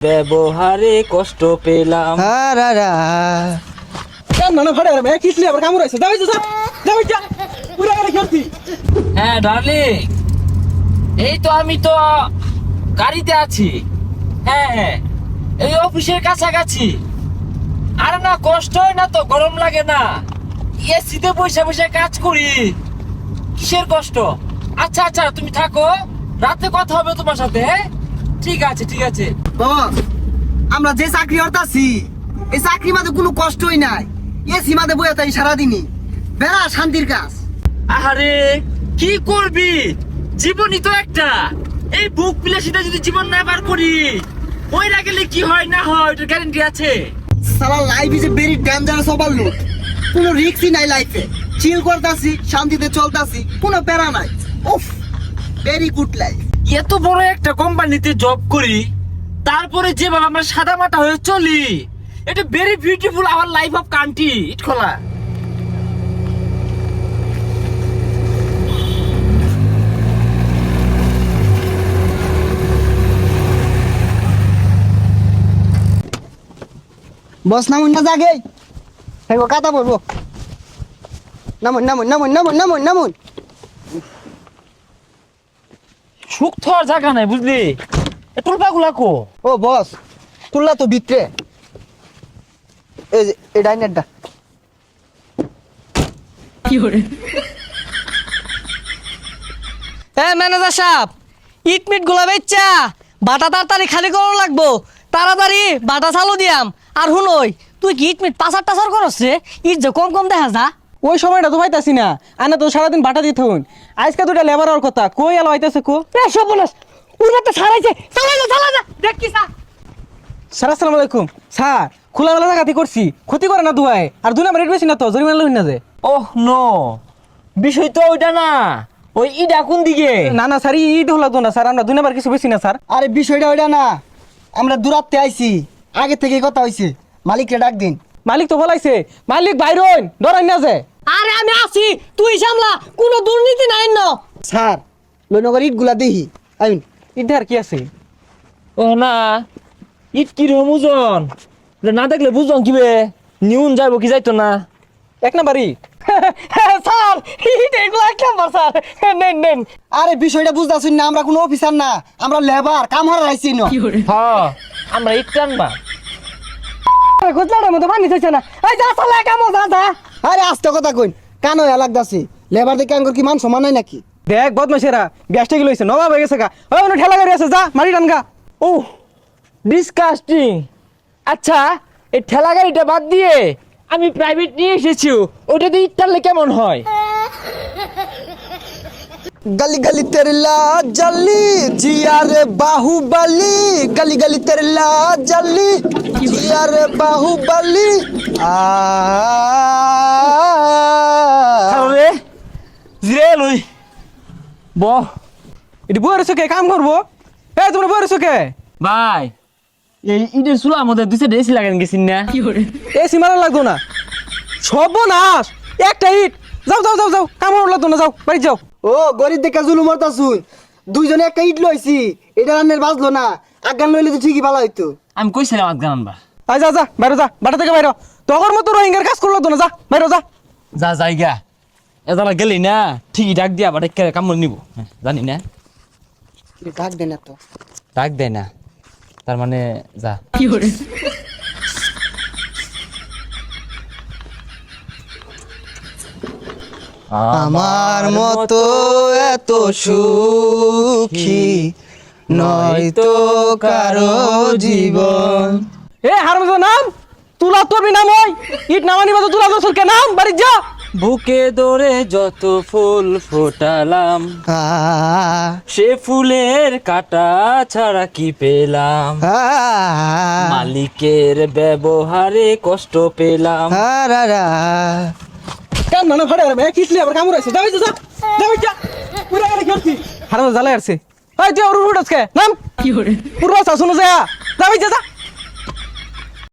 ব্যবহারে কষ্ট পেলাম। হ্যাঁ ডার্লিং, এই তো আমি তো গাড়িতে আছি। হ্যাঁ, এই অফিসের কাছাকাছি। আরে না, কষ্ট হয় না তো, গরম লাগে না, এসিতে বসে বসে কাজ করি, কিসের কষ্ট? আচ্ছা আচ্ছা, তুমি থাকো, রাতে কথা হবে তোমার সাথে। হ্যাঁ, ঠিক আছে ঠিক আছে। বস, আমরা যে চাকরি করতাছি এই চাকরি মাঝে কোনো কষ্টই নাই। এসি মাঝে বইয়া তাই সারাদিনই বেড়া শান্তির কাজ। আরে কি করবি, জীবনই তো একটা। এই বুক বিলাসিতা যদি জীবন না বার করি, ওইরা গেলে কি হয় না হয় ওটার গ্যারান্টি আছে? সারা life is a very dangerous overload. কোনো রিস্কই নাই লাইফে। চিল করতাছি, শান্তিতে চলতাছি, কোনো প্যারা নাই। উফ, ভেরি গুড লাইফ। এত বড় একটা কোম্পানিতে জব করি, তারপরে যেভাবে আমরা সাদা মাটা হয়ে চলি, এটা very beautiful our life of country. ইট খোলা। বস নামুন না জাগে, হেগো কাটা পড়বো। নামুন নামুন নামুন নামুন নামুন নামুন। সুখ তো আর জায়গা নাই, বুঝলি? টুলপা গুলা কো? ও বস, তুললা তো ভিতরে। এই যে এই ডাইনারটা। ম্যানেজার সাহেব, ইট মিট গুলা বেচ্চা বাটা তাড়াতাড়ি খালি করা লাগবো। তাড়াতাড়ি বাটা চালু দিয়াম। আর হুনই, তুই কি ইট মিট পাচার টাচার করছ রে? ইট যে কম কম দেখা যা। ওই সময়টা তো পাইতাছি না, আনা তো সারাদিন বাটা দিতে হন। আজকে দুটা লেবার আর কথা কই এলো আইতাছে কো? সব বলস উড়বাতে ছাড়াইছে। চালা যা দেখ কি সা। স্যার আসসালামু আলাইকুম। স্যার, খোলামেলা জায়গাতে করছি, ক্ষতি করে না দুয়ায়। আর 2 নাম্বার রেট বেশি না তো, জরিমানা লইন না যে। ওহ নো, বিষয় তো ওইটা না। ওই ইডা কোন দিকে? না না স্যার, ইট হলো তো না স্যার, আমরা 2 নাম্বার কিছু বেশি না স্যার। আরে বিষয়টা ওইটা না, আমরা দূরাত্তে আইছি, আগে থেকে কথা হইছে। মালিককে ডাক দিন। মালিক তো বলাইছে, মালিক বাইরন ডরাই না যে। আরে আমি আছি, তুই সামলা, কোনো দুর্নীতি নাই ন। স্যার, লইনগর ইটগুলা দেখি আইন। ইধার কি আছে? ও না, ইট কি রকম ওজন? না দেখলে বুঝলাম কিবে নিউন যাইব কি যাইতো না। 1 নাম্বার ইট। স্যার, ইট এগুলা এক নাম্বার স্যার। নেন নেন। আরে বিষয়টা বুঝতাছুন না, আমরা কোনো অফিসার না, আমরা লেবার, কাম হারা আইছি ন। হ্যাঁ, আমরা ইট টানবা। গোদলার মতো পানি চাইছে না। এই যা চালা কামো যা যা। আরে আস্তে কথা কইন, কান হয়ে লাগতাছে। লেবার দেখে আঙ্গুর কি মান সম্মান নাই নাকি? দেখ বদমাশেরা, গ্যাসটা কি লইছে, নবাব হয়ে গেছে গা। ওই ওনো ঠেলা গাড়ি আছে, যা মারি টানগা। ও ডিসকাস্টিং। আচ্ছা, এই ঠেলা গাড়িটা বাদ দিয়ে আমি প্রাইভেট নিয়ে এসেছি, ওটা দিয়ে ইট টানলে কেমন হয়? गली गली तेरे ला जली जिया रे बाहुबली, गली गली तेरे ला जली जिया रे बाहुबली। রে জিরে লই ব। এটি বইয়ের চোখে কাম করবো। তোমরা বইয়ের চোখে ভাই, এই ইটের চুলা আমাদের 2 সাইডে এসি লাগান গেছিন না? এসি মারা লাগতো না, সর্বনাশ। একটা ইট। যাও যাও যাও যাও, কাম লাগতো না, যাও বাড়ি যাও। ও গরিব দেখে জুলুম করতাছুন। দুইজনে একটা ইট লইছি, এটা রান্নের বাজলো না। আগান লইলে তো ঠিকই ভালো হইতো। আমি কইছিলাম আধ গানবা। আয় যা যা, বাইরে যা, বাটা থেকে বাইরে। তখন মতো রোহিঙ্গার কাজ করলো তো না, যা বাইরে যা। যা জায়গা এদালা গেলি না, ঠিকই ডাক দিয়া বাড়ি কামড় নিব, জানি না। ডাক দেন এত। ডাক দেয় না, তার মানে যা। আমার মতো এত সুখী নয়তো কারো জীবন। হারমজাদা নাম তুলা তোরবি নাম, ওই ইট নামানি বাজো তুলা তো সুরকে নাম, বাড়ি যা। বুকে দরে যত ফুল ফোটালাম, সে ফুলের কাটা ছাড়া কি পেলাম? মালিকের ব্যবহারে কষ্ট পেলাম। কাম না ফাড়ে আর কিসলি আবার কামড় আছে, যাই যা যাই যা। পুরা গাড়ি খেলছি, হারমজাদা জ্বালাই আসছে। ওই যে ওর উড়ছকে নাম কি করে পুরো শাসন যা, যাই যা যা।